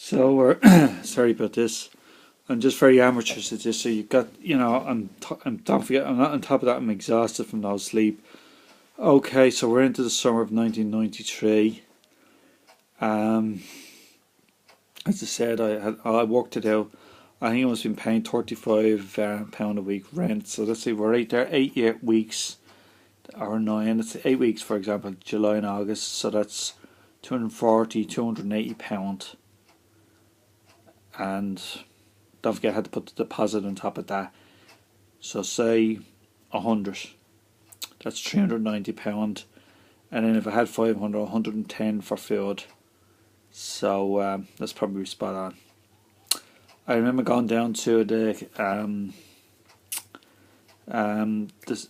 So we're sorry about this. I'm just very amateurish at this. So you've got, I'm don't forget, I'm not on top of that. I'm exhausted from no sleep. Okay, so we're into the summer of 1993. Um, as I said, I worked it out. I think I must have been paying £35 a week rent. So let's say we're right there, 8 weeks or nine. Let's say 8 weeks, for example, July and August. So that's 240, £280, and don't forget I had to put the deposit on top of that. So say 100, that's £390. And then if I had 500, 110 for food. So that's probably spot on. I remember going down to the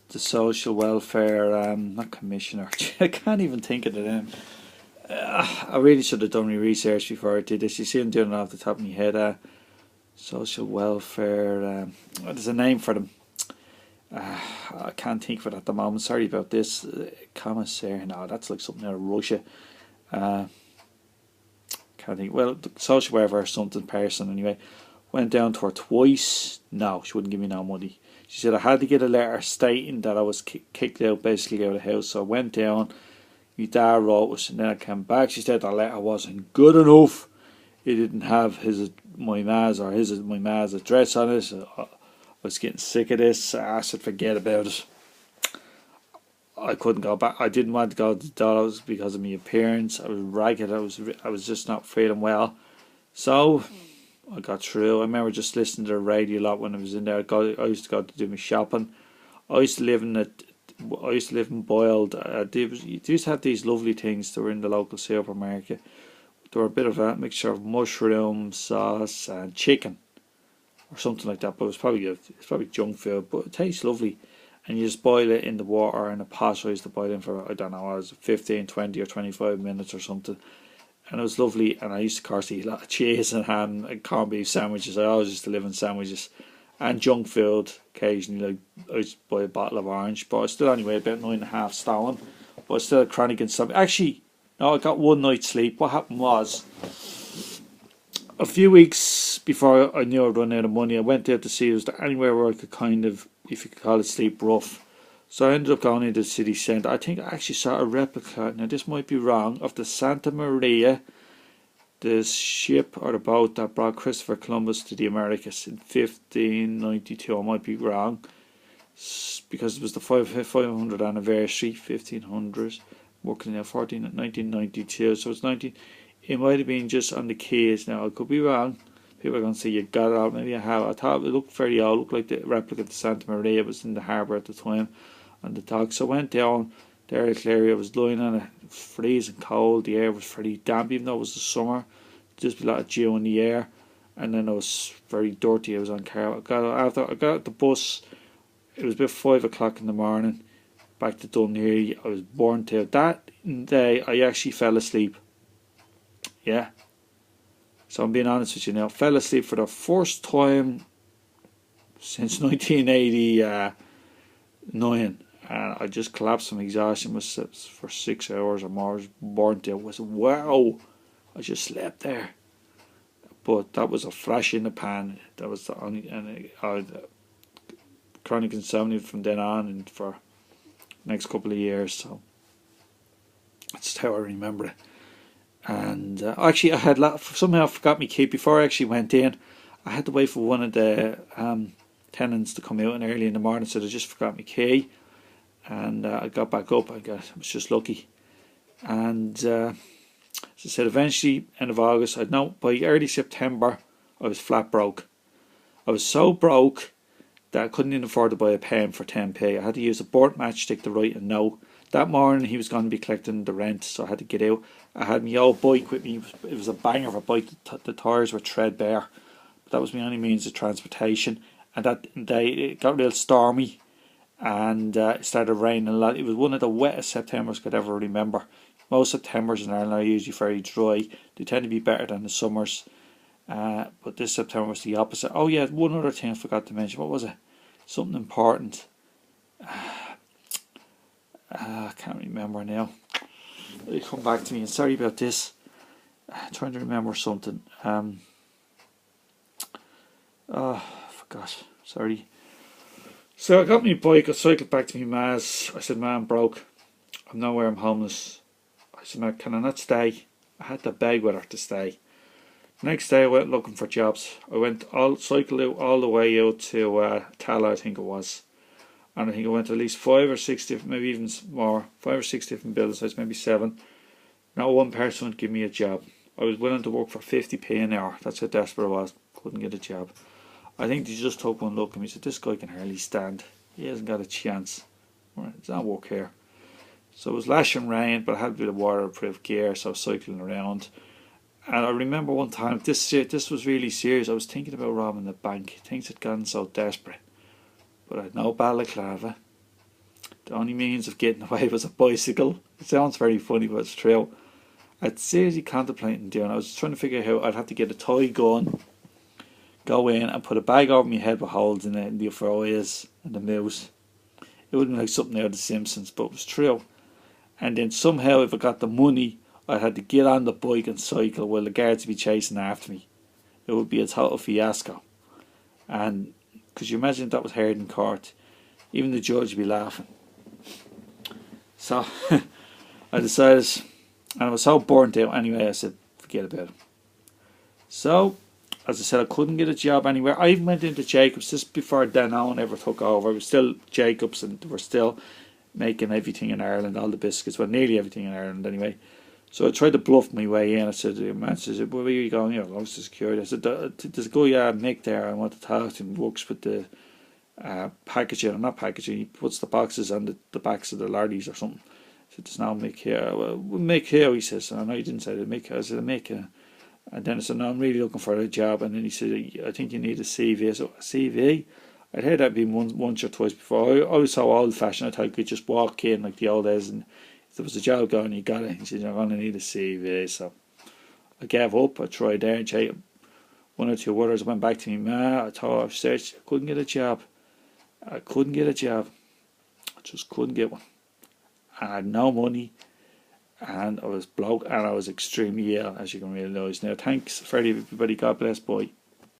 social welfare, not commissioner. I can't even think of the name. I really should have done my research before I did this. You see, I'm doing it off the top of my head. Social welfare. There's a name for them. I can't think of it at the moment. Sorry about this. Commissar. No, that's like something out of Russia. Can't think. Well, the social welfare something person anyway. Went down to her twice. No, she wouldn't give me no money. She said I had to get a letter stating that I was kicked out, basically out of the house. So I went down. My dad wrote us, and then I came back. She said the letter wasn't good enough. It didn't have my ma's address on it. So I was getting sick of this. I said forget about it. I couldn't go back. I didn't want to go to the dollars because of my appearance. I was ragged. I was just not feeling well. So I got through. I remember just listening to the radio a lot when I was in there. I used to go to do my shopping. I used to live in Boyled. They used to have these lovely things that were in the local supermarket. They were a bit of a mixture of mushroom sauce and chicken or something like that. But it's probably junk food, but it tastes lovely. And you just boil it in the water in a pot. So I used to boil it in for, I don't know, I was 15, 20 or 25 minutes or something. And it was lovely. And I used to, of course, eat a lot of cheese and ham and corned beef sandwiches. I always used to live in sandwiches and junk food occasionally. Like I used to buy a bottle of orange, but I still only weighed about 9.5 stone. But I still had chronic insomnia. Actually, no, I got one night's sleep. What happened was, a few weeks before I knew I'd run out of money, I went out to see was there anywhere where I could kind of, if you could call it, sleep rough. So I ended up going into the city centre. I think I actually saw a replica, now this might be wrong, of the Santa Maria, the ship or the boat that brought Christopher Columbus to the Americas in 1592. I might be wrong, because it was the 500th anniversary, 1500, working out 1992, so it's 19. It might have been just on the keys. Now I could be wrong. People are going to say you got it out. Maybe I have. I thought it looked very old. It looked like the replica of the Santa Maria. It was in the harbour at the time on the dock. So I went down there at Clary. I was lying on it, freezing cold. The air was fairly damp, even though it was the summer. Just a lot of dew in the air, and then it was very dirty. I was on car. I got out the bus. It was about 5 o'clock in the morning. Back to Dunleary. I was burnt out. That day I actually fell asleep. Yeah. So I'm being honest with you now. Fell asleep for the first time since 1989. And I just collapsed from exhaustion for 6 hours or more. I was burnt out. I was wow. I just slept there. But that was a flash in the pan. That was the only, and I had chronic insomnia from then on and for the next couple of years. So that's how I remember it. And actually, somehow I forgot my key before I actually went in. I had to wait for one of the tenants to come out in early in the morning, so I just forgot my key. And I got back up. I was just lucky. And as I said, eventually, end of August, by early September, I was flat broke. I was so broke that I couldn't even afford to buy a pen for 10p. I had to use a burnt matchstick to write a note. That morning he was going to be collecting the rent, so I had to get out. I had my old bike with me. It was a banger of a bike. The tyres were threadbare. But that was my only means of transportation. And that day it got real stormy, and it started raining a lot. It was one of the wettest Septembers I could ever remember. Most Septembers in Ireland are usually very dry. They tend to be better than the summers. But this September was the opposite. Oh yeah, one other thing I forgot to mention. What was it? Something important. I can't remember now. It'll come back to me, and sorry about this. trying to remember something. Oh, I forgot. Sorry. So I got my bike. I cycled back to my ma's. I said, "Ma, I'm broke. I'm nowhere. I'm homeless." I said, "Ma, can I not stay?" I had to beg with her to stay. Next day I went looking for jobs. I went cycled out all the way out to Tala, I think it was. And I think I went to at least 5 or 6 different, maybe even more, 5 or 6 different building sites, maybe 7. Not one person would give me a job. I was willing to work for 50p an hour. That's how desperate I was. Couldn't get a job. I think they just took one look at me and said, "This guy can hardly stand. He hasn't got a chance. It's not work here." So it was lashing rain, but I had a bit of waterproof gear, so I was cycling around. And I remember one time, this was really serious. I was thinking about robbing the bank. Things had gotten so desperate. But I had no balaclava. The only means of getting away was a bicycle. It sounds very funny, but it's true. I'd seriously contemplating doing it. I was trying to figure out how I'd have to get a toy gun, go in and put a bag over my head with holes in it, and the for eyes and the mouse. It would have been like something out of The Simpsons, but it was true. And then somehow, if I got the money, I had to get on the bike and cycle while the guards would be chasing after me. It would be a total fiasco. And could you imagine if that was heard in court? Even the judge would be laughing. So I decided, and I was so burnt out anyway, I said, forget about it. So, as I said, I couldn't get a job anywhere. I even went into Jacobs just before Danone ever took over. It was still Jacobs, and they were still making everything in Ireland, all the biscuits, well, nearly everything in Ireland anyway. So I tried to bluff my way in. I said, "The man says, where are you going?" I was security. I said, "There's a guy, Mick there. I want to talk to him. He works with the packaging, or not packaging. He puts the boxes on the backs of the lorries or something." I said, "There's no Mick here." "Well, Mick here," he says. And I know he didn't say the Mick. I said, "Mick." And then I said, "No, I'm really looking for a job." And then he said, "I think you need a CV." So a CV? I'd heard that being once or twice before. I was so old fashioned. I thought you could just walk in like the old days, and if there was a job going, you got it. He said, "You're going to need a CV." So I gave up. I tried there and checked one or two others. I went back to my ma. I thought I searched. I couldn't get a job. I just couldn't get one. And I had no money. And I was broke, and I was extremely ill, as you can realise. Now, thanks for everybody. God bless, boy.